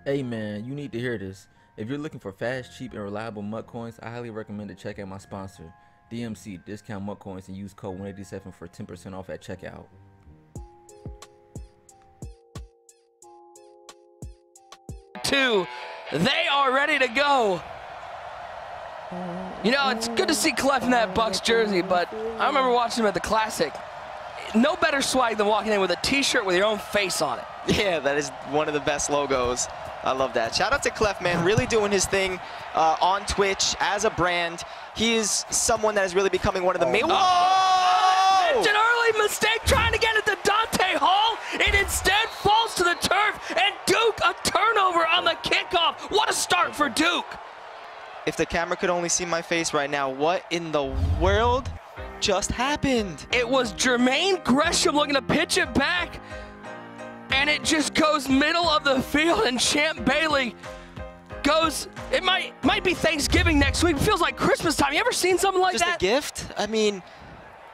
Hey man, you need to hear this. If you're looking for fast, cheap, and reliable MUT coins, I highly recommend to check out my sponsor, DMC, Discount MUT Coins, and use code 187 for 10% off at checkout. They are ready to go. You know, it's good to see Clef in that Bucs jersey, but I remember watching him at the Classic. No better swag than walking in with a t-shirt with your own face on it. Yeah, that is one of the best logos. I love that. Shout out to Clef, man, really doing his thing on Twitch as a brand. He is someone that is really becoming one of the main. Whoa! It's an early mistake trying to get it to Dante Hall. It instead falls to the turf, and Duke, a turnover on the kickoff. What a start for Duke. If the camera could only see my face right now, what in the world just happened? It was Jermaine Gresham looking to pitch it back, and it just goes middle of the field, and Champ Bailey goes, it might be Thanksgiving next week. It feels like Christmas time. You ever seen something like that? Just a gift? I mean,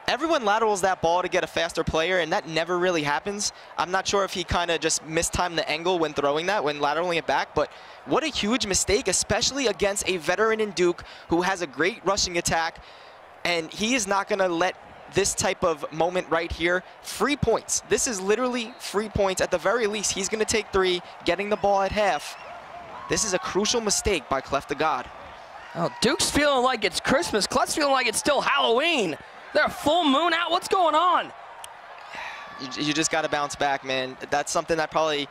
everyone laterals that ball to get a faster player, and that never really happens. I'm not sure if he kind of just mistimed the angle when throwing that, when lateraling it back, but what a huge mistake, especially against a veteran in Duke who has a great rushing attack, and he is not going to let this type of moment right here, free points. This is literally free points. At the very least, he's going to take 3, getting the ball at half. This is a crucial mistake by CleffTheGod. Oh, Duke's feeling like it's Christmas. Clef's feeling like it's still Halloween. They're a full moon out. What's going on? You just got to bounce back, man. That's something that probably,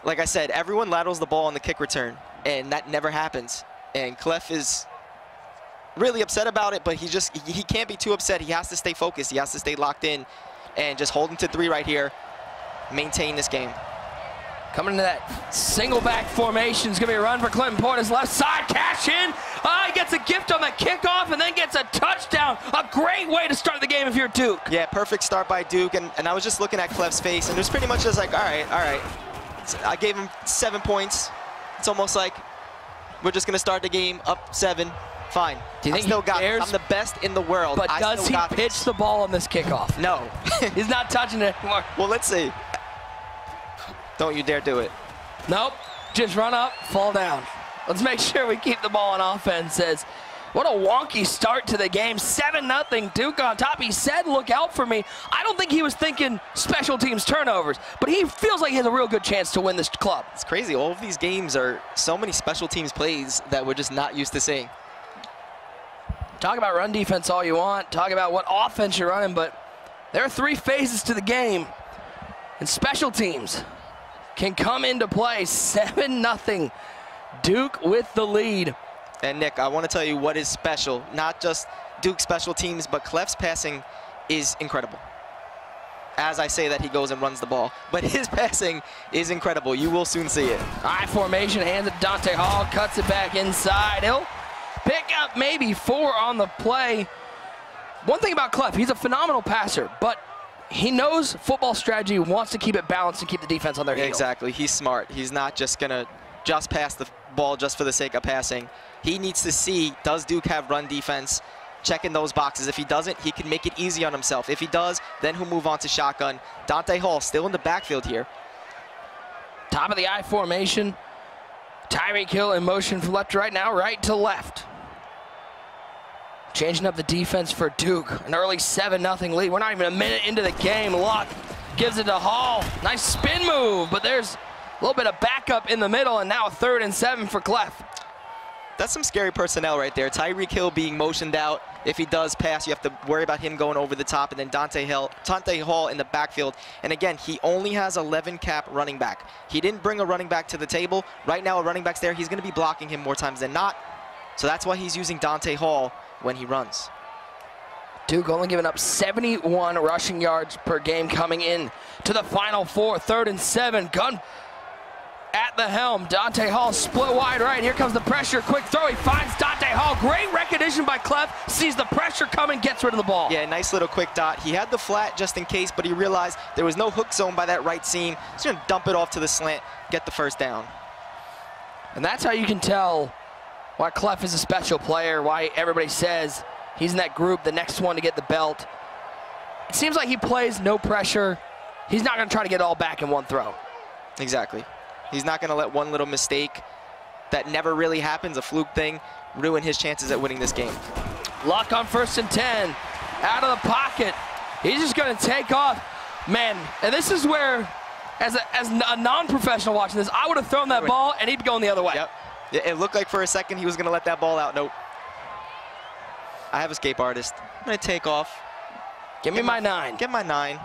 like I said, everyone laterals the ball on the kick return, and that never happens. And Clef is really upset about it, but he can't be too upset. He has to stay focused. He has to stay locked in and just hold him to 3 right here. Maintain this game. Coming into that single back formation is going to be a run for Clinton Portis. Left side, cash in. He gets a gift on the kickoff and then gets a touchdown. A great way to start the game if you're Duke. Yeah, perfect start by Duke. And I was just looking at Clef's face, and it was pretty much just like, all right. I gave him 7 points. It's almost like we're just going to start the game up 7. Fine. Do you think he cares? I'm the best in the world. But does he pitch the ball on this kickoff? No. He's not touching it anymore. Well, let's see. Don't you dare do it. Nope. Just run up, fall down. Let's make sure we keep the ball on offense. Says, what a wonky start to the game. 7-0, Duke on top. He said, look out for me. I don't think he was thinking special teams turnovers, but he feels like he has a real good chance to win this club. It's crazy. All of these games are so many special teams plays that we're just not used to seeing. Talk about run defense all you want. Talk about what offense you're running, but there are 3 phases to the game, and special teams can come into play. 7-0, Duke with the lead. And Nick, I want to tell you what is special. Not just Duke special teams, but Clef's passing is incredible. As I say that, he goes and runs the ball, but his passing is incredible. You will soon see it. I formation, hands it to Dante Hall, cuts it back inside. He'll pick up maybe 4 on the play. One thing about Clef, he's a phenomenal passer, but he knows football strategy, wants to keep it balanced and keep the defense on their heels. Exactly. He's smart. He's not just going to just pass the ball just for the sake of passing. He needs to see, does Duke have run defense? Checking those boxes. If he doesn't, he can make it easy on himself. If he does, then he'll move on to shotgun. Dante Hall still in the backfield here. Top of the I formation. Tyreek Hill in motion from left to right now, right to left. Changing up the defense for Duke. An early 7-0 lead. We're not even a minute into the game. Luck gives it to Hall. Nice spin move, but there's a little bit of backup in the middle, and now a 3rd and 7 for Clef. That's some scary personnel right there. Tyreek Hill being motioned out. If he does pass, you have to worry about him going over the top, and then Dante Hall in the backfield. And again, he only has 11 cap running back. He didn't bring a running back to the table. Right now, a running back's there. He's going to be blocking him more times than not. So that's why he's using Dante Hall when he runs. Duke only giving up 71 rushing yards per game coming in to the final 4. 3rd and 7. Gun at the helm. Dante Hall split wide right. Here comes the pressure. Quick throw. He finds Dante Hall. Great recognition by Clef. Sees the pressure coming, gets rid of the ball. Yeah, nice little quick dot. He had the flat just in case, but he realized there was no hook zone by that right seam. He's going to dump it off to the slant, get the 1st down. And that's how you can tell why Clef is a special player, why everybody says he's in that group, the next one to get the belt. It seems like he plays no pressure. He's not going to try to get it all back in one throw. Exactly. He's not going to let one little mistake that never really happens, a fluke thing, ruin his chances at winning this game. Luck on 1st and 10. Out of the pocket. He's just going to take off. Man, and this is where, as a non-professional watching this, I would have thrown that ball and he'd be going the other way. Yep. It looked like for a second he was going to let that ball out. Nope. I have escape artist. I'm going to take off. Give me my 9. Get my 9.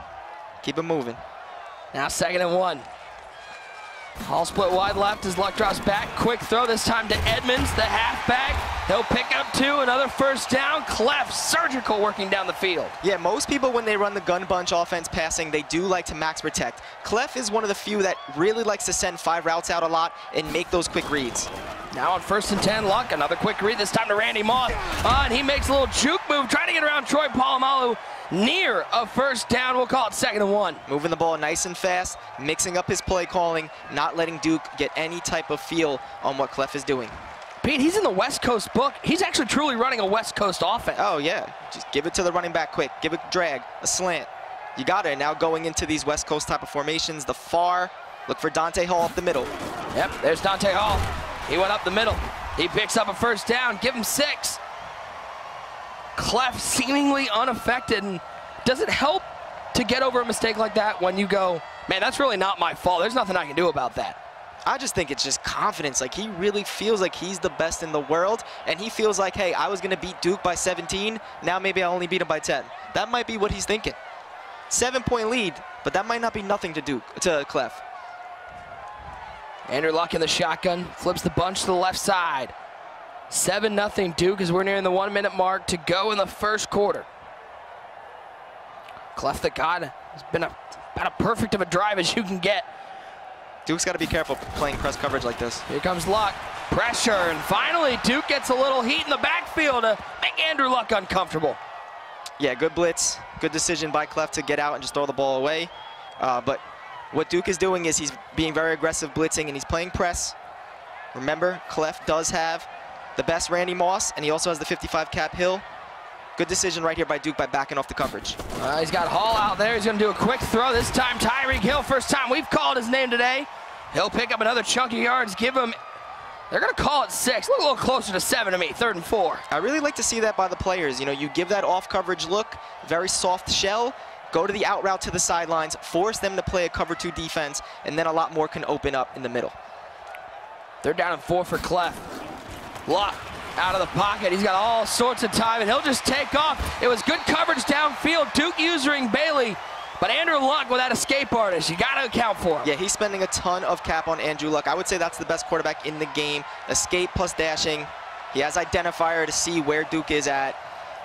Keep it moving. Now 2nd and 1. Hall split wide left as Luck drops back. Quick throw this time to Edmonds, the halfback. He'll pick up 2, another 1st down. Clef, surgical working down the field. Yeah, most people when they run the gun bunch offense passing, they do like to max protect. Clef is one of the few that really likes to send 5 routes out a lot and make those quick reads. Now on 1st and 10, Luck, another quick read, this time to Randy Moss. And he makes a little juke move, trying to get around Troy Polamalu. Near a 1st down, we'll call it 2nd and 1. Moving the ball nice and fast, mixing up his play calling, not letting Duke get any type of feel on what Clef is doing. Pete, he's in the West Coast book. He's actually truly running a West Coast offense. Oh, yeah. Just give it to the running back quick. Give it drag, a slant. You got it. Now going into these West Coast type of formations, the far, look for Dante Hall up the middle. Yep, there's Dante Hall. He went up the middle. He picks up a 1st down. Give him 6. Clef seemingly unaffected. And does it help to get over a mistake like that when you go, man, that's really not my fault. There's nothing I can do about that? I just think it's just confidence. Like, he really feels like he's the best in the world, and he feels like, hey, I was going to beat Duke by 17. Now maybe I only beat him by 10. That might be what he's thinking. 7-point lead, but that might not be nothing to Clef. Andrew Luck in the shotgun, flips the bunch to the left side. 7-0 Duke as we're nearing the 1-minute mark to go in the 1st quarter. CleffTheGod has been about a perfect of a drive as you can get. Duke's got to be careful playing press coverage like this. Here comes Luck, pressure, and finally Duke gets a little heat in the backfield to make Andrew Luck uncomfortable. Yeah, good blitz, good decision by Clef to get out and just throw the ball away. But what Duke is doing is he's being very aggressive blitzing and he's playing press. Remember, Clef does have the best Randy Moss, and he also has the 55 Cap Hill. Good decision right here by Duke by backing off the coverage. He's got Hall out there. He's going to do a quick throw. This time, Tyreek Hill. First time we've called his name today. He'll pick up another chunk of yards. Give him, they're going to call it 6. Look a little closer to 7 to me, 3rd and 4. I really like to see that by the players. You know, you give that off coverage look, very soft shell, go to the out route to the sidelines, force them to play a cover 2 defense, and then a lot more can open up in the middle. They're down at 4 for Clef. Luck out of the pocket. He's got all sorts of time, and he'll just take off. It was good coverage downfield. Duke using Bailey, but Andrew Luck with that escape artist. You got to account for him. Yeah, he's spending a ton of cap on Andrew Luck. I would say that's the best quarterback in the game. Escape plus dashing. He has identifier to see where Duke is at,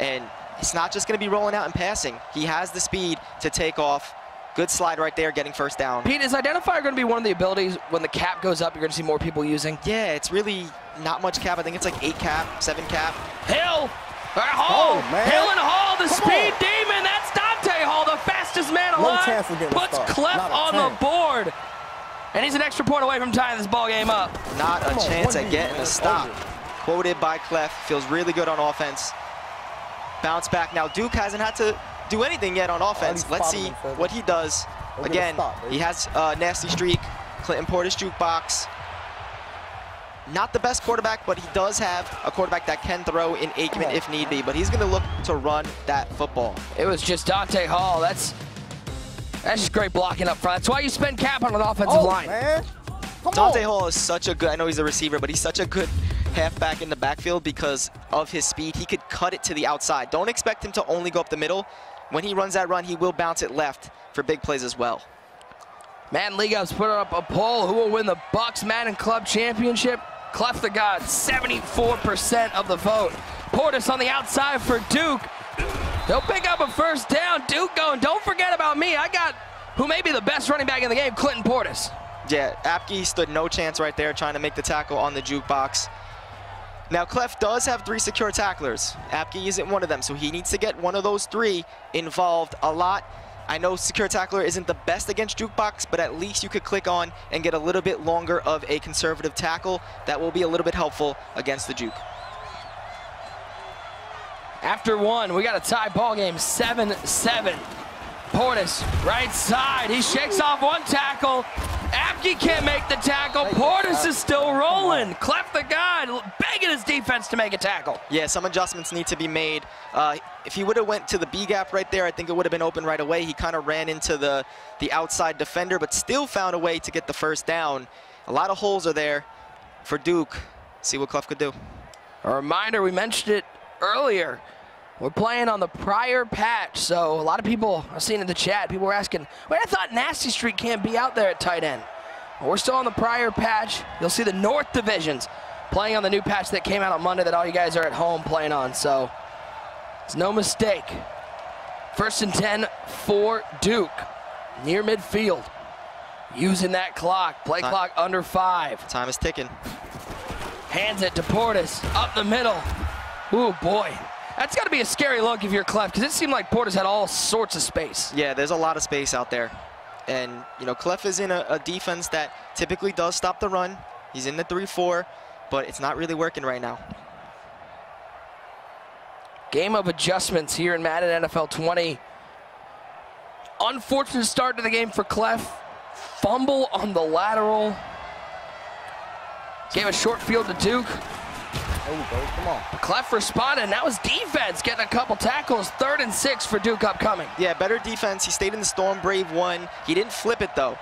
and it's not just going to be rolling out and passing. He has the speed to take off. Good slide right there, getting 1st down. Pete, is identifier going to be one of the abilities when the cap goes up, you're going to see more people using? Yeah, it's really not much cap. I think it's like 8 cap, 7 cap. Hill! Hall! man. Hill and Hall, the speed demon! That's Dante Hall, the fastest man alive! Puts Clef on the board! And he's an extra point away from tying this ball game up. Not a chance at getting a stop. Quoted by Clef, feels really good on offense. Bounce back. Now Duke hasn't had to do anything yet on offense. Let's see what he does. Again, he has a nasty streak. Clinton Portis jukebox. Not the best quarterback, but he does have a quarterback that can throw in Aikman if need be. But he's going to look to run that football. It was just Dante Hall. That's just great blocking up front. That's why you spend cap on an offensive line. Man. Dante Hall is such a good, I know he's a receiver, but he's such a good halfback in the backfield because of his speed. He could cut it to the outside. Don't expect him to only go up the middle. When he runs that run, he will bounce it left for big plays as well. Madden League Up's put up a poll. Who will win the Bucs Madden Club Championship? CleffTheGod, 74% of the vote. Portis on the outside for Duke. He'll pick up a 1st down. Duke going, don't forget about me. I got who may be the best running back in the game, Clinton Portis. Yeah, Apke stood no chance right there trying to make the tackle on the jukebox. Now, Clef does have 3 secure tacklers. Apke isn't one of them, so he needs to get one of those 3 involved a lot. I know secure tackler isn't the best against jukebox, but at least you could click on and get a little bit longer of a conservative tackle. That will be a little bit helpful against the juke. After 1, we got a tie ball game, 7-7. Portis, right side. He shakes off one tackle. Apke can't make the tackle. Portis is still rolling. CleffTheGod begging his defense to make a tackle. Yeah, some adjustments need to be made. If he would have went to the B gap right there, I think it would have been open right away. He kind of ran into the outside defender, but still found a way to get the first down. A lot of holes are there for Duke. See what Clef could do. A reminder, we mentioned it earlier. We're playing on the prior patch, so a lot of people I've seen in the chat, people were asking, wait, I thought Nasty Street can't be out there at tight end. Well, we're still on the prior patch. You'll see the North divisions playing on the new patch that came out on Monday that all you guys are at home playing on, so it's no mistake. 1st and 10 for Duke, near midfield. Using that clock, play clock under 5. Time is ticking. Hands it to Portis, up the middle. Ooh, boy. That's got to be a scary look if you're Clef, because it seemed like Portis had all sorts of space. Yeah, there's a lot of space out there. And, you know, Clef is in a defense that typically does stop the run. He's in the 3-4, but it's not really working right now. Game of adjustments here in Madden NFL 20. Unfortunate start to the game for Clef. Fumble on the lateral. Gave a short field to Duke. Oh, come on. Clef responded, and that was defense getting a couple tackles. 3rd and 6 for Duke upcoming. Yeah, better defense. He stayed in the storm, brave one. He didn't flip it, though.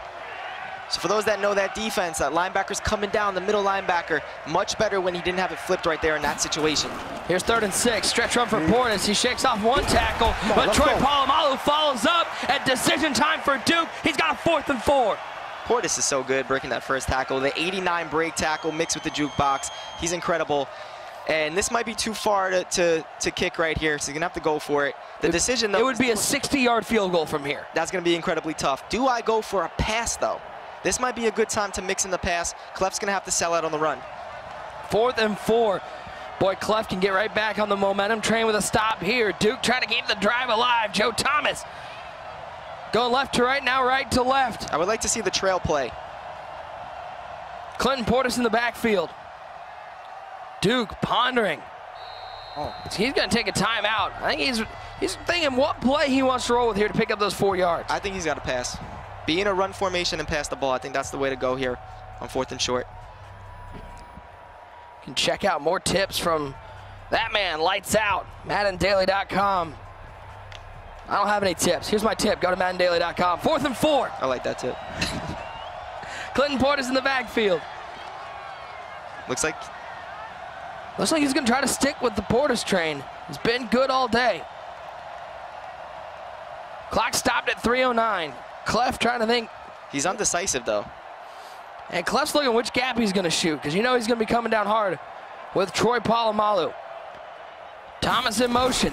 So for those that know that defense, that linebacker's coming down, the middle linebacker, much better when he didn't have it flipped right there in that situation. Here's 3rd and 6, stretch run for Portis. He shakes off one tackle, but Troy Polamalu follows up at decision time for Duke. He's got a 4th and 4. Portis is so good breaking that first tackle. The 89 break tackle mixed with the jukebox. He's incredible. And this might be too far to kick right here, so he's going to have to go for it. The decision, though, it would be a 60-yard field goal from here. That's going to be incredibly tough. Do I go for a pass, though? This might be a good time to mix in the pass. Clef's going to have to sell out on the run. 4th and 4. Boy, Clef can get right back on the momentum train with a stop here. Duke trying to keep the drive alive. Joe Thomas going left to right, now right to left. I would like to see the trail play. Clinton Portis in the backfield. Duke pondering. Oh. He's going to take a timeout. I think he's thinking what play he wants to roll with here to pick up those 4 yards. I think he's got to pass. Be in a run formation and pass the ball. I think that's the way to go here on 4th and short. You can check out more tips from that man, Lights Out, MaddenDaily.com. I don't have any tips. Here's my tip. Go to MaddenDaily.com. 4th and 4. I like that tip. Clinton Portis in the backfield. Looks like he's going to try to stick with the Portis train. He's been good all day. Clock stopped at 3:09. Clef trying to think. He's undecisive, though. And Clef's looking which gap he's going to shoot, because you know he's going to be coming down hard with Troy Polamalu. Thomas in motion.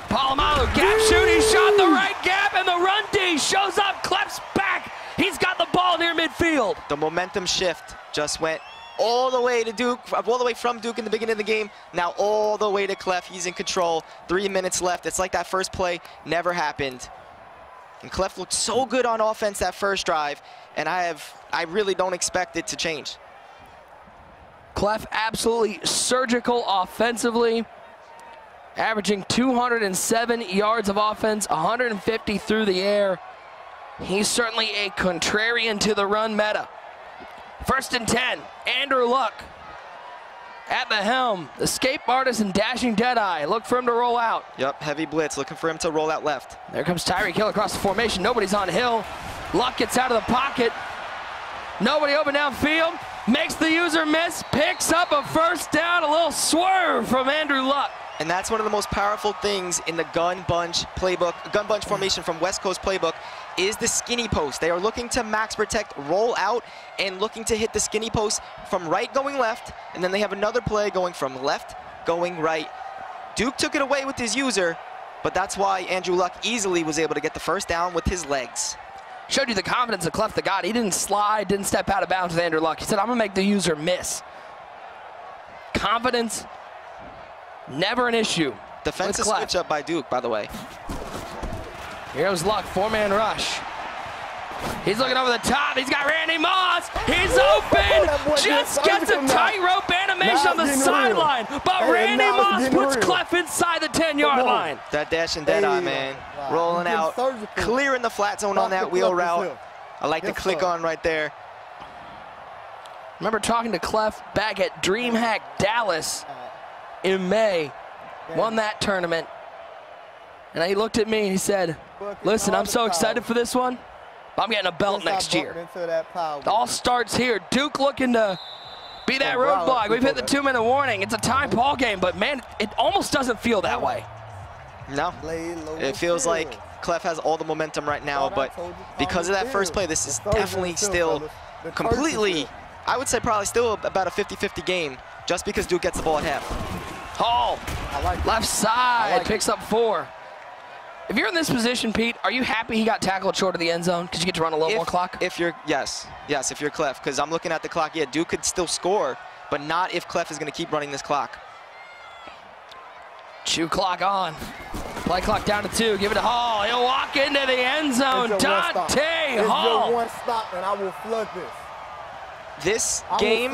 Polamalu, gap shoot. He shot the right gap, and the run D shows up. Clef's back. He's got the ball near midfield. The momentum shift just went all the way to Duke, all the way from Duke in the beginning of the game, now all the way to Clef. He's in control. 3 minutes left. It's like that first play never happened. And Clef looked so good on offense that first drive, and I really don't expect it to change. Clef absolutely surgical offensively, averaging 207 yards of offense, 150 through the air. He's certainly a contrarian to the run meta. 1st and 10, Andrew Luck at the helm. Escape artist and dashing Deadeye. Look for him to roll out. Yep, heavy blitz, looking for him to roll out left. There comes Tyreek Hill across the formation. Nobody's on Hill. Luck gets out of the pocket. Nobody open downfield. Makes the user miss. Picks up a 1st down. A little swerve from Andrew Luck. And that's one of the most powerful things in the gun bunch playbook, gun bunch formation from West Coast playbook, is the skinny post. They are looking to max protect, roll out, and looking to hit the skinny post from right going left, and then they have another play going from left going right. Duke took it away with his user, but that's why Andrew Luck easily was able to get the 1st down with his legs. Showed you the confidence of CleffTheGod. He didn't slide, didn't step out of bounds with Andrew Luck. He said, I'm going to make the user miss. Confidence, never an issue. Defensive switch up by Duke, by the way. Here goes Luck, 4-man rush. He's looking over the top. He's got Randy Moss. He's open. Just gets a tightrope animation hesitation on the sideline, but Randy Moss puts Clef inside the 10-yard line. That dash and dead eye, man. Rolling out, clearing the flat zone on that wheel route. I like the click on right there. Remember talking to Clef back at DreamHack Dallas in May, won that tournament. And he looked at me and he said, listen, I'm so excited for this one, but I'm getting a belt next year. It all starts here. Duke looking to be that roadblock. We've hit the 2-minute warning. It's a tie ball game, but man, it almost doesn't feel that way. No, it feels like Clef has all the momentum right now, but because of that first play, this is definitely still completely, I would say probably still about a 50-50 game, just because Duke gets the ball at half. Hall, left side, picks up 4. If you're in this position, Pete, are you happy he got tackled short of the end zone because you get to run a little more clock? If you're, yes, if you're Clef, because I'm looking at the clock. Yeah, Duke could still score, but not if Clef is going to keep running this clock. Chew clock on. Play clock down to 2. Give it to Hall. He'll walk into the end zone. Dante Hall. One stop, and I will flood this. This game,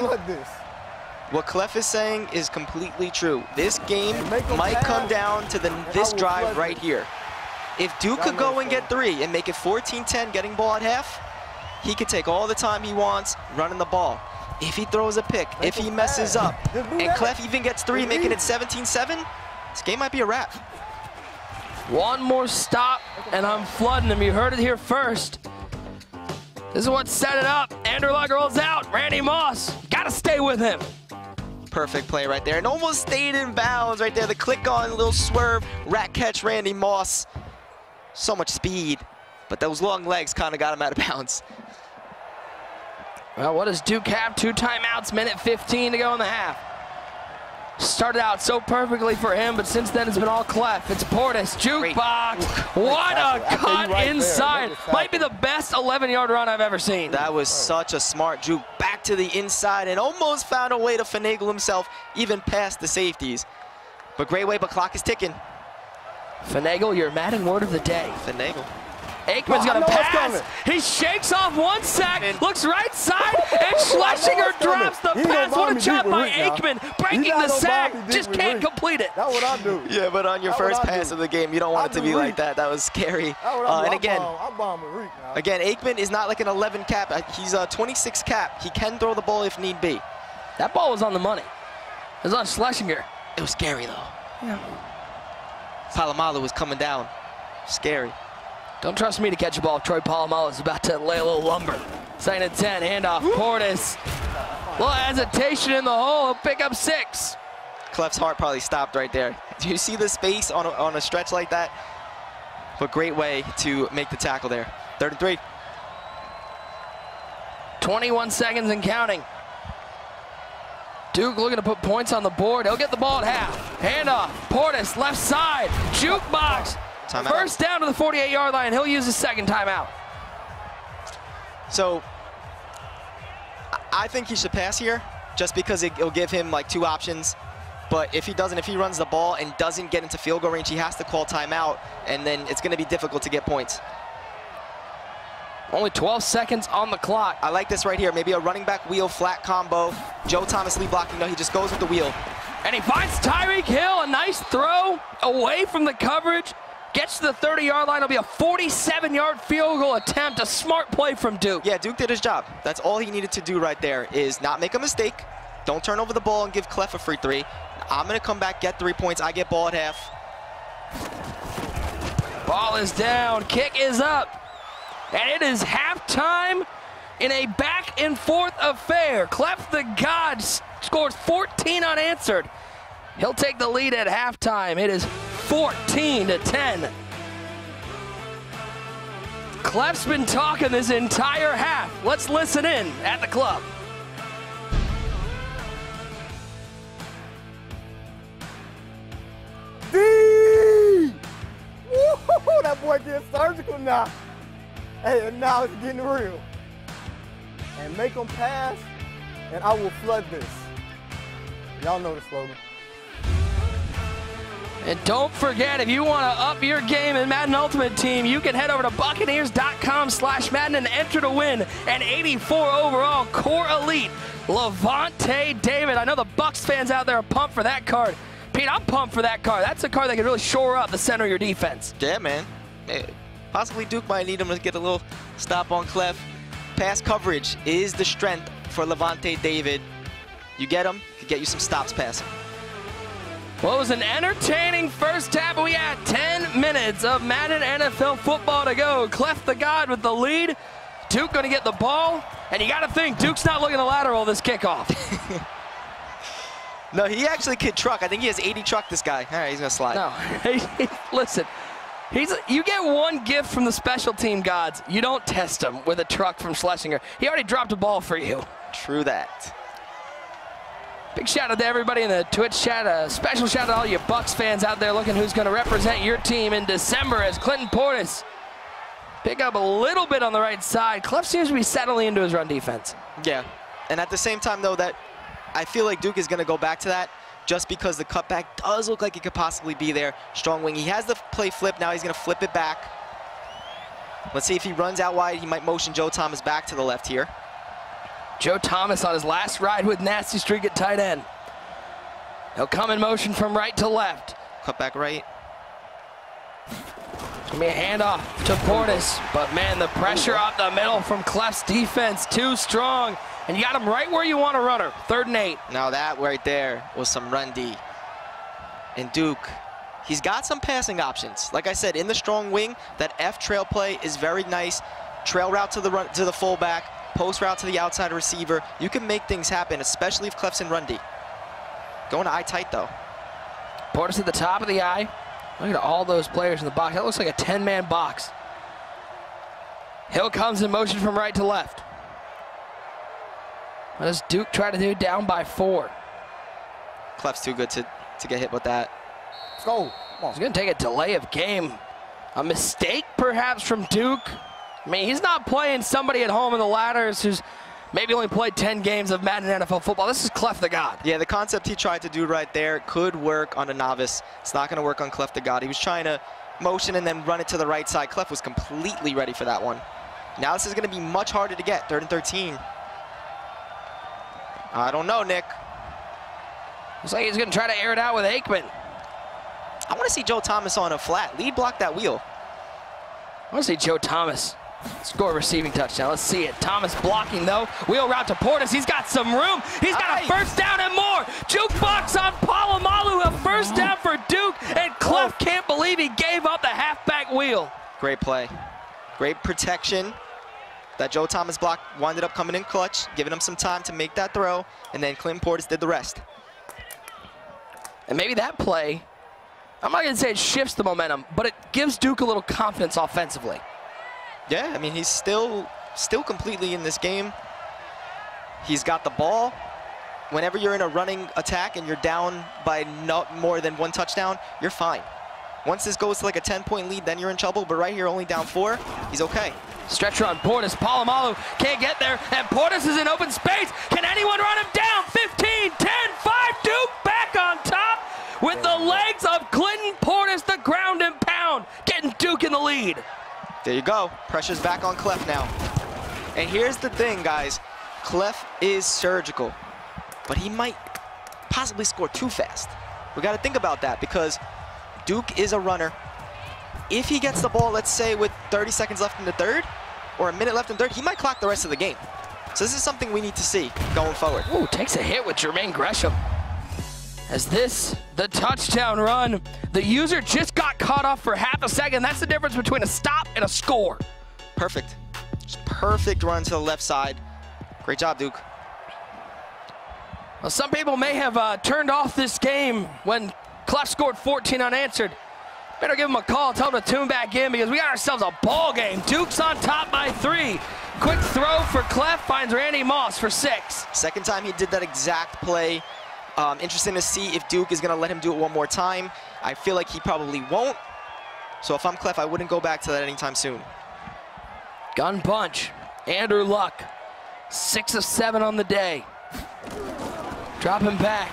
what Clef is saying is completely true. This game might come down to this drive right here. If Duke could go and get 3 and make it 14-10, getting ball at half, he could take all the time he wants running the ball. If he throws a pick, if he messes up, and Clef even gets 3, making it 17-7, this game might be a wrap. One more stop, and I'm flooding him. You heard it here first. This is what set it up. Andrew Luck rolls out. Randy Moss, gotta stay with him. Perfect play right there, and almost stayed in bounds right there. The click on, little swerve, rat catch, Randy Moss. So much speed, but those long legs kind of got him out of bounds. Well, what does Duke have? 2 timeouts, minute 15 to go in the half. Started out so perfectly for him, but since then it's been all Clef. It's Portis, jukebox. What a cut inside. Might be the best 11-yard run I've ever seen. That was such a smart juke. Back to the inside and almost found a way to finagle himself even past the safeties. But great way, but clock is ticking. Finagle, your Madden word of the day. Finagle. Aikman's gonna pass. He shakes off 1 sack, looks right side, and Schlesinger drops the pass. What a job by Aikman, breaking the sack, just can't complete it. That's what I do. Yeah, but on your first pass of the game, you don't want it to be like that. That was scary. And again, Aikman is not like an 11 cap. He's a 26 cap. He can throw the ball if need be. That ball was on the money. It was on Schlesinger. It was scary though. Yeah. Palomalu was coming down. Scary. Don't trust me to catch a ball if Troy Polamalu is about to lay a little lumber. 2nd and 10, handoff, Portis. Little hesitation in the hole, he'll pick up 6. Clef's heart probably stopped right there. Do you see the space on a stretch like that? But great way to make the tackle there. 3rd and 3. 21 seconds and counting. Duke looking to put points on the board. He'll get the ball at half. Handoff, Portis, left side, jukebox. Timeout. First down to the 48-yard line. He'll use his 2nd timeout. So I think he should pass here just because it'll give him like 2 options. But if he doesn't, if he runs the ball and doesn't get into field goal range, he has to call timeout, and then it's going to be difficult to get points. Only 12 seconds on the clock. I like this right here. Maybe a running back wheel flat combo. Joe Thomas Lee blocking. No, he just goes with the wheel. And he finds Tyreek Hill. A nice throw away from the coverage. Gets to the 30-yard line. It'll be a 47-yard field goal attempt. A smart play from Duke. Yeah, Duke did his job. That's all he needed to do right there is not make a mistake. Don't turn over the ball and give Clef a free 3. I'm going to come back, get 3 points. I get ball at half. Ball is down. Kick is up. And it is halftime in a back-and-forth affair. CleffTheGod scores 14 unanswered. He'll take the lead at halftime. It is 14-10. Clef's been talking this entire half. Let's listen in at the club. D! Woo! That boy getting surgical now. Hey, and now it's getting real. And make them pass, and I will flood this. Y'all know the slogan. And don't forget, if you want to up your game in Madden Ultimate Team, you can head over to Buccaneers.com/Madden and enter to win an 84 overall Core Elite Levante David. I know the Bucs fans out there are pumped for that card. Pete, I'm pumped for that card. That's a card that can really shore up the center of your defense. Yeah, man. Possibly Duke might need him to get a little stop on Clef. Pass coverage is the strength for Levante David. You get him, he can get you some stops passing. Well, it was an entertaining first half, but we had 10 minutes of Madden NFL football to go. CleffTheGod with the lead. Duke going to get the ball, and you got to think Duke's not looking to lateral this kickoff. No, he actually could truck. I think he has 80 truck, this guy. All right, he's going to slide. No, listen, you get one gift from the special team gods. You don't test him with a truck from Schlesinger. He already dropped a ball for you. True that. Big shout out to everybody in the Twitch chat. A special shout out to all you Bucs fans out there looking who's going to represent your team in December as Clinton Portis pick up a little bit on the right side. Clef seems to be settling into his run defense. Yeah, and at the same time, though, that I feel like Duke is going to go back to that just because the cutback does look like it could possibly be there. Strong wing. He has the play flip. Now he's going to flip it back. Let's see if he runs out wide. He might motion Joe Thomas back to the left here. Joe Thomas on his last ride with Nasty Streak at tight end. He'll come in motion from right to left. Cut back right. It's going to be a handoff to Portis. But, man, the pressure up the middle from Clef's defense, too strong. And you got him right where you want a runner, 3rd and 8. Now that right there was some run D. And Duke, he's got some passing options. Like I said, in the strong wing, that F trail play is very nice. Trail route to the fullback. Post route to the outside receiver. You can make things happen, especially if Clef's in run D. Going to eye tight, though. Portis at the top of the eye. Look at all those players in the box. That looks like a 10-man box. Hill comes in motion from right to left. What does Duke try to do down by 4? Clef's too good to get hit with that. Let's go. He's going to take a delay of game. A mistake, perhaps, from Duke. I mean, he's not playing somebody at home in the ladders who's maybe only played 10 games of Madden NFL football. This is CleffTheGod. Yeah, the concept he tried to do right there could work on a novice. It's not going to work on CleffTheGod. He was trying to motion and then run it to the right side. Clef was completely ready for that one. Now this is going to be much harder to get, 3rd and 13. I don't know, Nick. Looks like he's going to try to air it out with Aikman. I want to see Joe Thomas on a flat. Lead block that wheel. I want to see Joe Thomas score a receiving touchdown. Let's see it. Thomas blocking, though. Wheel route to Portis. He's got some room. He's got a first down and more. Jukebox on Palomalu. A first down for Duke. And Clef can't believe he gave up the halfback wheel. Great play. Great protection. That Joe Thomas block wound up coming in clutch, giving him some time to make that throw. And then Clinton Portis did the rest. And maybe that play, I'm not going to say it shifts the momentum, but it gives Duke a little confidence offensively. Yeah, I mean, he's still completely in this game. He's got the ball. Whenever you're in a running attack and you're down by not more than 1 touchdown, you're fine. Once this goes to like a 10-point lead, then you're in trouble. But right here, only down 4, he's okay. Stretch run, Portis. Palomalu can't get there, and Portis is in open space. Can anyone run him down? 15, 10, 5, Duke back on top with the legs of Clinton Portis, the ground and pound, getting Duke in the lead. There you go. Pressure's back on Clef now. And here's the thing, guys. Clef is surgical, but he might possibly score too fast. We got to think about that because Duke is a runner. If he gets the ball, let's say with 30 seconds left in the 3rd, or a minute left in the 3rd, he might clock the rest of the game. So this is something we need to see going forward. Ooh, takes a hit with Jermaine Gresham. As this, the touchdown run, the user just got caught off for half a second. That's the difference between a stop and a score. Perfect. Just perfect run to the left side. Great job, Duke. Well, some people may have turned off this game when Clef scored 14 unanswered. Better give him a call, tell him to tune back in because we got ourselves a ball game. Duke's on top by 3. Quick throw for Clef, finds Randy Moss for 6. Second time he did that exact play. Interesting to see if Duke is going to let him do it one more time. I feel like he probably won't. So if I'm Clef, I wouldn't go back to that anytime soon. Gun punch. Andrew Luck. 6 of 7 on the day. Drop him back.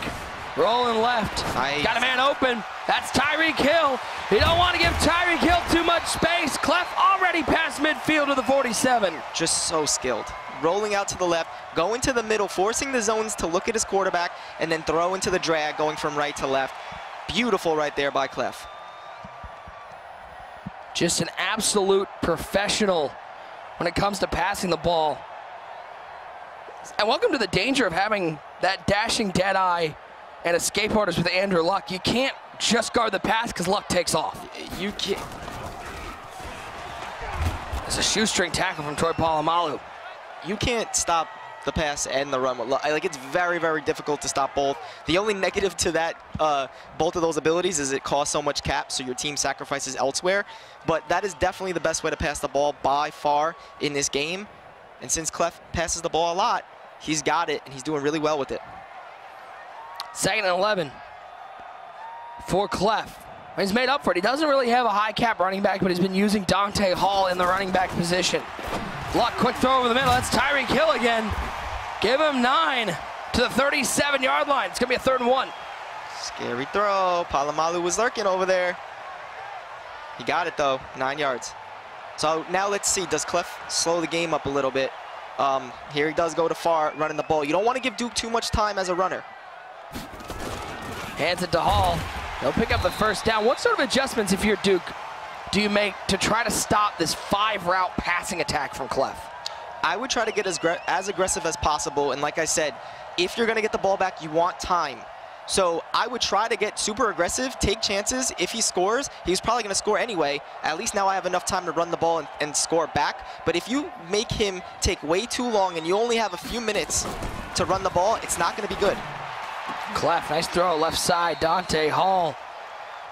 Rolling left. Nice. Got a man open. That's Tyreek Hill. You don't want to give Tyreek Hill too much space. Clef already past midfield to the 47. Just so skilled. Rolling out to the left, going to the middle, forcing the zones to look at his quarterback, and then throw into the drag, going from right to left. Beautiful right there by Clef. Just an absolute professional when it comes to passing the ball. And welcome to the danger of having that dashing dead eye and escape artist with Andrew Luck. You can't just guard the pass because Luck takes off. You can't. It's a shoestring tackle from Troy Polamalu. You can't stop the pass and the run with Luck. Like, it's very, very difficult to stop both. The only negative to that, both of those abilities, is it costs so much cap, so your team sacrifices elsewhere. But that is definitely the best way to pass the ball by far in this game. And since Clef passes the ball a lot, he's got it, and he's doing really well with it. 2nd and 11 for Clef. He's made up for it. He doesn't really have a high cap running back, but he's been using Dante Hall in the running back position. Luck, quick throw over the middle. That's Tyreek Hill again. Give him 9 to the 37-yard line. It's going to be a 3rd and 1. Scary throw. Polamalu was lurking over there. He got it, though. 9 yards. So now let's see. Does Clef slow the game up a little bit? Here he does go to far, running the ball. You don't want to give Duke too much time as a runner. Hands it to Hall. He'll pick up the 1st down. What sort of adjustments, if you're Duke, do you make to try to stop this 5-route passing attack from Clef? I would try to get as aggressive as possible. And like I said, if you're going to get the ball back, you want time. So I would try to get super aggressive, take chances. If he scores, he's probably going to score anyway. At least now I have enough time to run the ball and score back. But if you make him take way too long and you only have a few minutes to run the ball, it's not going to be good. Clef, nice throw left side. Dante Hall.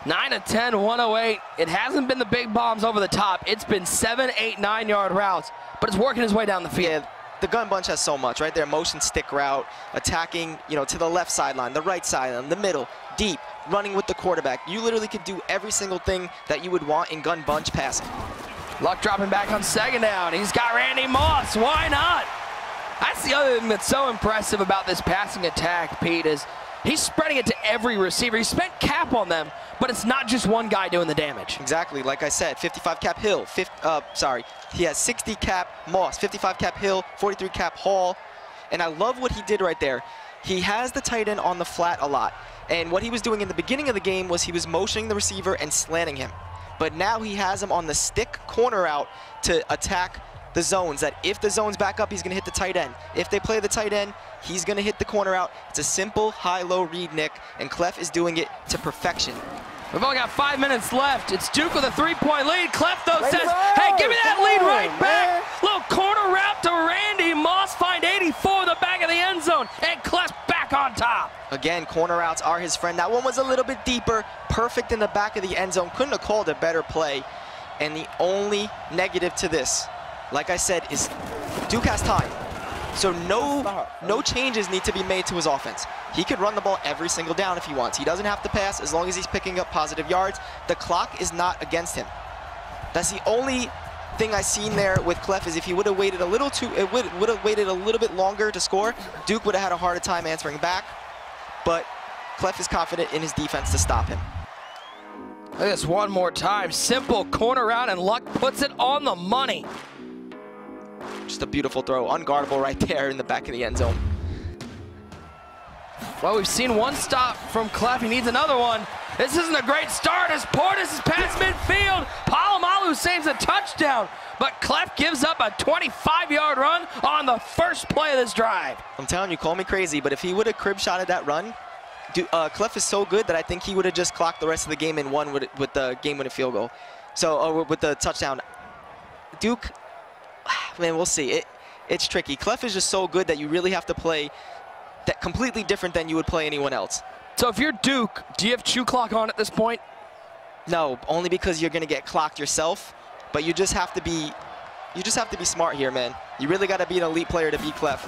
9 of 10, 108. It hasn't been the big bombs over the top. It's been 7, 8, 9-yard routes, but it's working his way down the field. Yeah, the gun bunch has so much, right there. Motion stick route, attacking, to the left sideline, the right sideline, the middle, deep, running with the quarterback. You literally could do every single thing that you would want in gun bunch passing. Luck dropping back on 2nd down. He's got Randy Moss. Why not? That's the other thing that's so impressive about this passing attack, Pete, is he's spreading it to every receiver. He spent cap on them, but it's not just one guy doing the damage. Exactly, like I said, 55 cap Hill, he has 60 cap Moss, 55 cap Hill, 43 cap Hall, and I love what he did right there. He has the tight end on the flat a lot, and what he was doing in the beginning of the game was he was motioning the receiver and slanting him, but now he has him on the stick corner out to attack the zones, that if the zone's back up, he's going to hit the tight end. If they play the tight end, he's going to hit the corner out. It's a simple high-low read, Nick, and Clef is doing it to perfection. We've only got 5 minutes left. It's Duke with a 3-point lead. Clef, though, says, hey, give me that lead right back. Little corner route to Randy Moss. Find 84 in the back of the end zone, and Clef back on top. Again, corner routes are his friend. That one was a little bit deeper, perfect in the back of the end zone. Couldn't have called a better play. And the only negative to this, like I said, is Duke has time. So no changes need to be made to his offense. He could run the ball every single down if he wants. He doesn't have to pass as long as he's picking up positive yards. The clock is not against him. That's the only thing I've seen there with Clef, is if he would have waited a little bit longer to score, Duke would have had a harder time answering back. But Clef is confident in his defense to stop him. Look at this one more time. Simple corner route, and Luck puts it on the money. Just a beautiful throw, unguardable right there in the back of the end zone. Well, we've seen one stop from Clef. He needs another one. This isn't a great start as Portis is past midfield. Polamalu saves a touchdown, but Clef gives up a 25-yard run on the first play of this drive. I'm telling you, call me crazy, but if he would have crib shotted that run, Clef is so good that I think he would have just clocked the rest of the game and won with the game-winning field goal. So, with the touchdown. Duke, man, we'll see. It's tricky. Clef is just so good that you really have to play that completely different than you would play anyone else. So if you're Duke, do you have chew clock on at this point? No, only because you're going to get clocked yourself. But you just have to be smart here, man. You really got to be an elite player to beat Clef.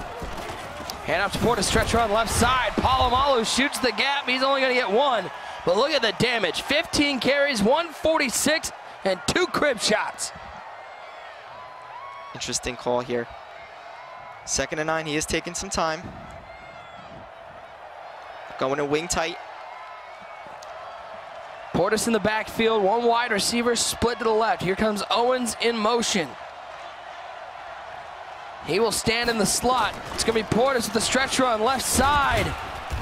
Hand up to Portis, stretcher on the left side. Polamalu shoots the gap. He's only going to get one. But look at the damage. 15 carries, 146, and 2 crib shots. Interesting call here. 2nd and 9, he is taking some time. Going in wing tight. Portis in the backfield, one wide receiver split to the left. Here comes Owens in motion. He will stand in the slot. It's going to be Portis with the stretch run, left side.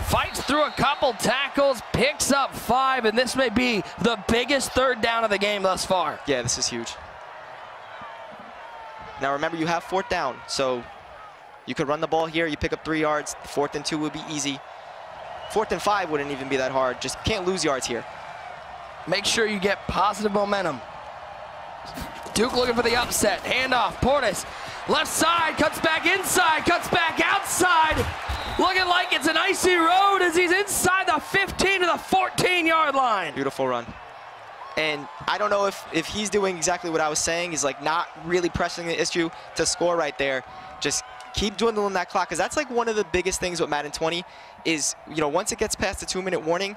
Fights through a couple tackles, picks up 5, and this may be the biggest third down of the game thus far. Yeah, this is huge. Now remember, you have 4th down, so you could run the ball here, you pick up 3 yards. 4th and 2 would be easy. 4th and 5 wouldn't even be that hard. Just can't lose yards here. Make sure you get positive momentum. Duke looking for the upset. Handoff, Portis. Left side, cuts back inside, cuts back outside. Looking like it's an icy road as he's inside the 15 to the 14-yard line. Beautiful run. And I don't know if he's doing exactly what I was saying. He's like not really pressing the issue to score right there. Just keep dwindling that clock, because that's like one of the biggest things with Madden 20 is, you know, once it gets past the 2-minute warning,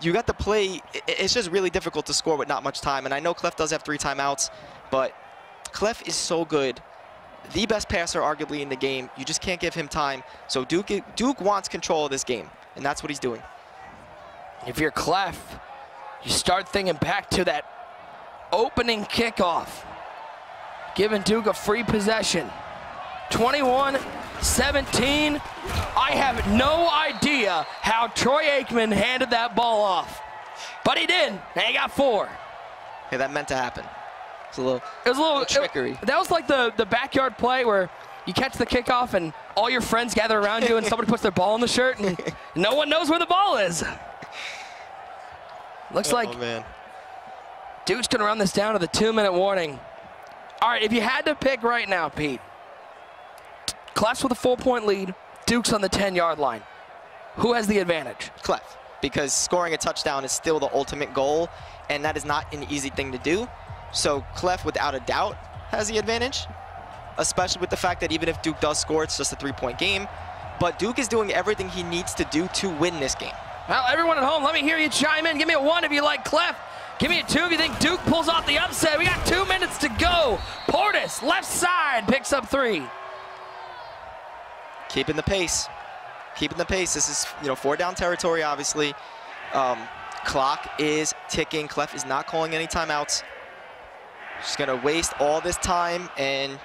you got to play. It's just really difficult to score with not much time. And I know Clef does have 3 timeouts, but Clef is so good. The best passer arguably in the game. You just can't give him time. So Duke wants control of this game, and that's what he's doing. If you're Clef, you start thinking back to that opening kickoff, giving Duke a free possession. 21-17. I have no idea how Troy Aikman handed that ball off, but he did, and he got 4. Hey, that meant to happen. It was a little trickery. That was like the backyard play where you catch the kickoff and all your friends gather around you and somebody puts their ball in the shirt and no one knows where the ball is. Looks like Duke's going to run this down to the 2-minute warning. All right, if you had to pick right now, Pete, Clef's with a 4-point lead, Duke's on the 10-yard line. Who has the advantage? Clef, because scoring a touchdown is still the ultimate goal, and that is not an easy thing to do. So Clef, without a doubt, has the advantage, especially with the fact that even if Duke does score, it's just a 3-point game. But Duke is doing everything he needs to do to win this game. Well, everyone at home, let me hear you chime in. Give me a 1 if you like Clef. Give me a 2 if you think Duke pulls off the upset. We got 2 minutes to go. Portis, left side, picks up 3. Keeping the pace. Keeping the pace. This is, 4-down territory, obviously. Clock is ticking. Clef is not calling any timeouts. Just going to waste all this time and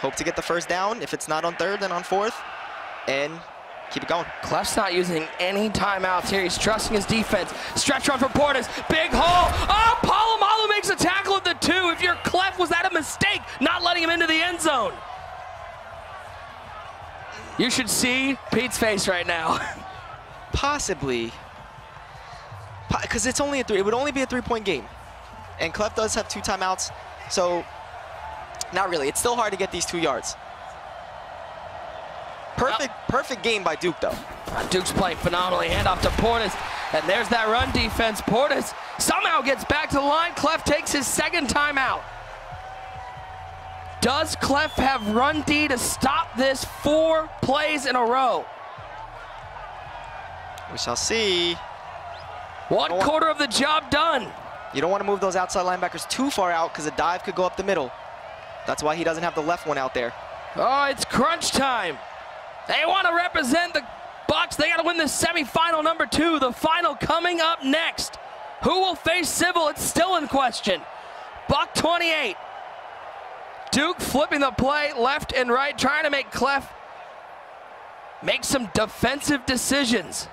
hope to get the 1st down. If it's not on 3rd, then on 4th. And keep it going. Clef's not using any timeouts here. He's trusting his defense. Stretch run for Portis. Big hole. Oh, Polamalu makes a tackle at the 2. If you're Clef, was that a mistake not letting him into the end zone? You should see Pete's face right now. Possibly. Because it's only it would only be a 3-point game. And Clef does have 2 timeouts, so not really. It's still hard to get these 2 yards. Perfect game by Duke, though. Duke's playing phenomenally. Handoff to Portis, and there's that run defense. Portis somehow gets back to the line. Clef takes his 2nd timeout. Does Clef have run D to stop this 4 plays in a row? We shall see. 1/4 of the job done. You don't want to move those outside linebackers too far out because a dive could go up the middle. That's why he doesn't have the left one out there. Oh, it's crunch time. They want to represent the Bucs. They got to win the semifinal number 2. The final coming up next. Who will face Civil? It's still in question. Buck 28. Duke flipping the play left and right, trying to make Clef make some defensive decisions.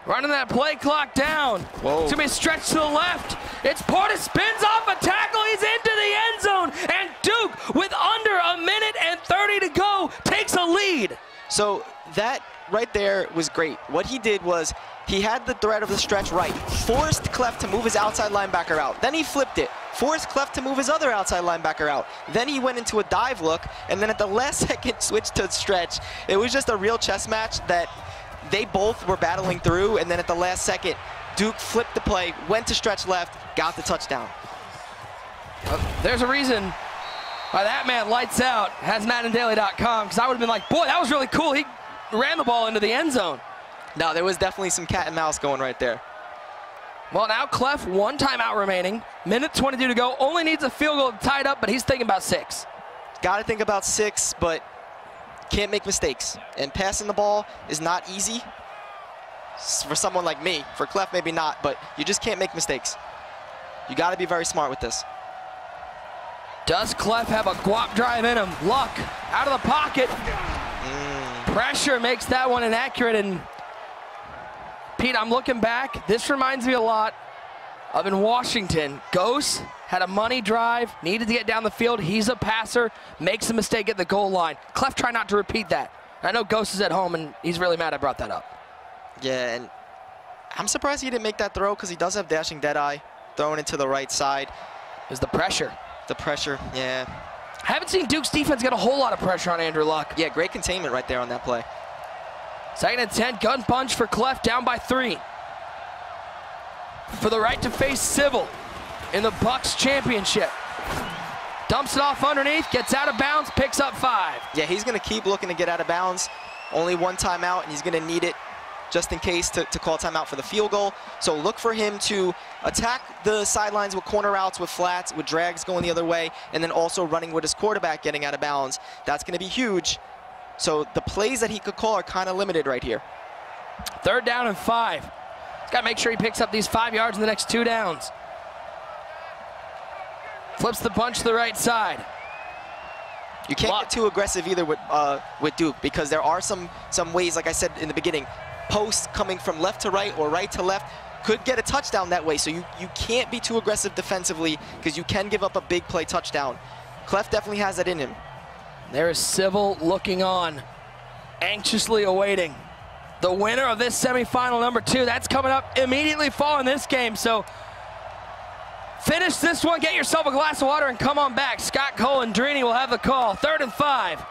Running that play clock down. Whoa. It's going to be a stretch to the left. It's Portis, spins off a tackle. He's into the end zone. And Duke, with under 1:30 to go, takes a lead. So that right there was great. What he did was he had the threat of the stretch right, forced Clef to move his outside linebacker out. Then he flipped it, forced Clef to move his other outside linebacker out. Then he went into a dive look, and then at the last second switched to stretch. It was just a real chess match that they both were battling through, and then at the last second, Duke flipped the play, went to stretch left, got the touchdown. There's a reason why that man lights out, has MaddenDaily.com, because I would have been like, boy, that was really cool. He ran the ball into the end zone. No, there was definitely some cat and mouse going right there. Well, now Clef, 1 timeout remaining. 1:22 to go. Only needs a field goal to tie it up, but he's thinking about 6. Got to think about 6, but can't make mistakes. And passing the ball is not easy. For someone like me, for Clef maybe not, but you just can't make mistakes. You got to be very smart with this. Does Clef have a guap drive in him? Luck out of the pocket. Pressure makes that one inaccurate. And Pete, I'm looking back. This reminds me a lot of in Washington. Ghost had a money drive, needed to get down the field. He's a passer, makes a mistake at the goal line. Clef try not to repeat that. I know Ghost is at home, and he's really mad I brought that up. Yeah, and I'm surprised he didn't make that throw because he does have dashing deadeye, throwing it to the right side. Is the pressure. The pressure, yeah. I haven't seen Duke's defense get a whole lot of pressure on Andrew Luck. Yeah, great containment right there on that play. 2nd and 10, gun punch for Clef, down by 3. For the right to face Civil in the Bucs championship. Dumps it off underneath, gets out of bounds, picks up 5. Yeah, he's going to keep looking to get out of bounds. Only one timeout, and he's going to need it just in case to call timeout for the field goal. So look for him to attack the sidelines with corner routes, with flats, with drags going the other way, and then also running with his quarterback getting out of bounds. That's going to be huge. So the plays that he could call are kind of limited right here. 3rd down and 5. He's got to make sure he picks up these 5 yards in the next 2 downs. Flips the punch to the right side. You can't get too aggressive either with Duke, because there are some ways, like I said in the beginning, posts coming from left to right or right to left could get a touchdown that way. So you can't be too aggressive defensively because you can give up a big play touchdown. Clef definitely has that in him. There is Civil looking on, anxiously awaiting the winner of this semifinal number 2. That's coming up immediately following this game. So finish this one, get yourself a glass of water, and come on back. Scott Colandrini will have the call. 3rd and 5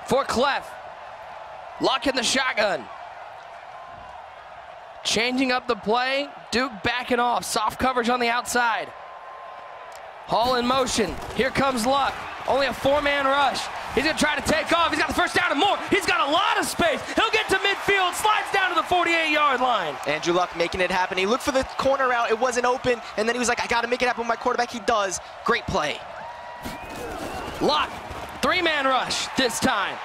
for Clef. Luck in the shotgun. Changing up the play. Duke backing off. Soft coverage on the outside. Hall in motion. Here comes Luck. Only a 4-man rush. He's going to try to take off. He's got the 1st down and more. He's got a lot of space. He'll get to midfield. Slides down to the 48-yard line. Andrew Luck making it happen. He looked for the corner route. It wasn't open. And then he was like, I got to make it happen with my quarterback. He does. Great play. Luck. 3-man rush this time.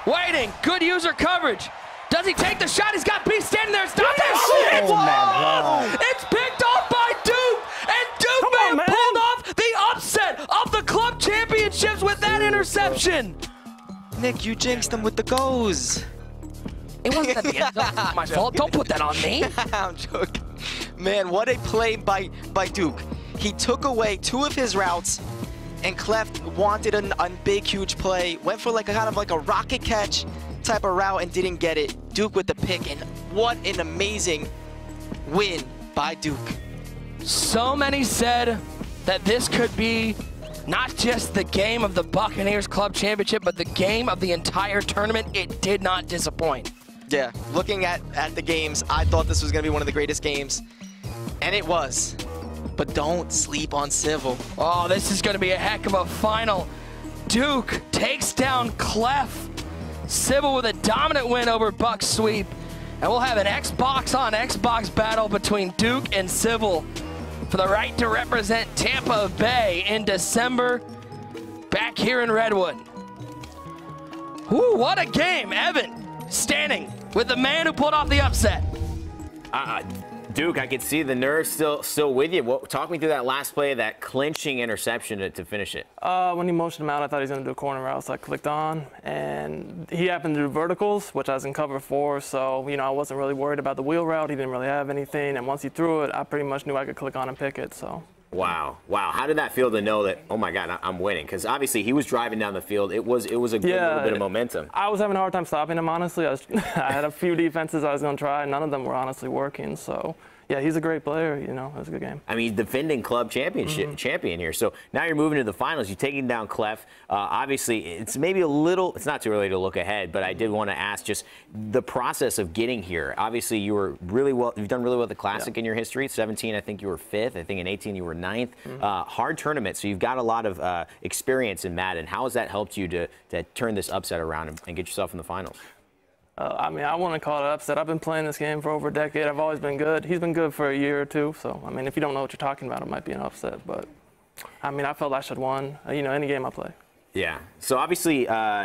Waiting. Good user coverage. Does he take the shot? He's got B standing there. Stop that shit! It's picked off by Duke. And Duke may have pulled off the upset of the club championships with that interception. Nick, you jinxed him with the goes. It wasn't the end zone. My fault. Don't put that on me. I'm joking. Man, what a play by Duke. He took away 2 of his routes, and Clef wanted a big, huge play. Went for like a kind of like a rocket catch type of route and didn't get it. Duke with the pick, and what an amazing win by Duke. So many said that this could be not just the game of the Buccaneers Club Championship, but the game of the entire tournament. It did not disappoint. Yeah, looking at the games, I thought this was going to be one of the greatest games, and it was. But don't sleep on Civil. Oh, this is going to be a heck of a final. Duke takes down Clef. Civil with a dominant win over Bucs sweep. And we'll have an Xbox on Xbox battle between Duke and Civil for the right to represent Tampa Bay in December back here in Redwood. Whew, what a game. Evan standing with the man who pulled off the upset. Duke, I could see the nerves still with you. Talk me through that last play, that clinching interception to finish it. When he motioned him out, I thought he was going to do a corner route, so I clicked on. And he happened to do verticals, which I was in cover for, so, I wasn't really worried about the wheel route. He didn't really have anything. And once he threw it, I pretty much knew I could click on and pick it, so. Wow. How did that feel to know that, oh my God, I'm winning? Because obviously he was driving down the field. It was a good little bit of momentum. I was having a hard time stopping him, honestly. I had a few defenses I was going to try. None of them were honestly working. So, yeah, he's a great player. It was a good game. I mean, defending club champion here. So now you're moving to the finals. You're taking down Clef. Obviously, it's maybe it's not too early to look ahead, but I did want to ask just the process of getting here. Obviously, you've done really well at the Classic in your history. 17, I think you were 5th. I think in 18, you were 9th. Hard tournament, so you've got a lot of experience in Madden. How has that helped you to turn this upset around and get yourself in the finals? I mean, I want to call it upset. I've been playing this game for over a decade. I've always been good. He's been good for a year or 2. So, I mean, if you don't know what you're talking about, it might be an upset. But, I mean, I felt I should have won, any game I play. Yeah. So obviously,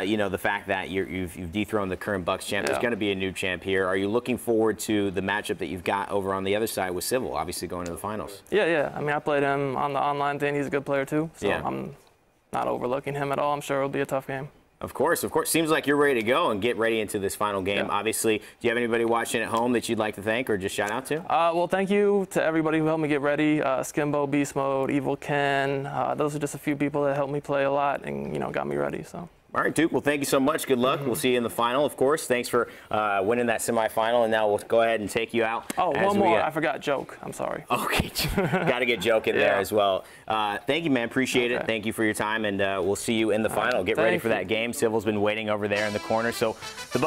you know, the fact that you've dethroned the current Bucs champ, there's going to be a new champ here. Are you looking forward to the matchup that you've got over on the other side with Civil, obviously going to the finals? Yeah. I mean, I played him on the online thing. He's a good player too. So Yeah. I'm not overlooking him at all. I'm sure it'll be a tough game. Of course. Seems like you're ready to go and get ready into this final game. Yeah. Obviously, do you have anybody watching at home that you'd like to thank or just shout out to? Well, thank you to everybody who helped me get ready. Skimbo, Beast Mode, Evil Ken. Those are just a few people that helped me play a lot and, you know, got me ready. So. All right, Duke. Well, thank you so much. Good luck. We'll see you in the final, of course. Thanks for winning that semifinal, and now we'll go ahead and take you out. Oh, one more. I forgot Joke. I'm sorry. Okay. Got to get Joke in there as well. Thank you, man. Appreciate it. Thank you for your time, and we'll see you in the final. Get ready for that game. Civil's been waiting over there in the corner. So the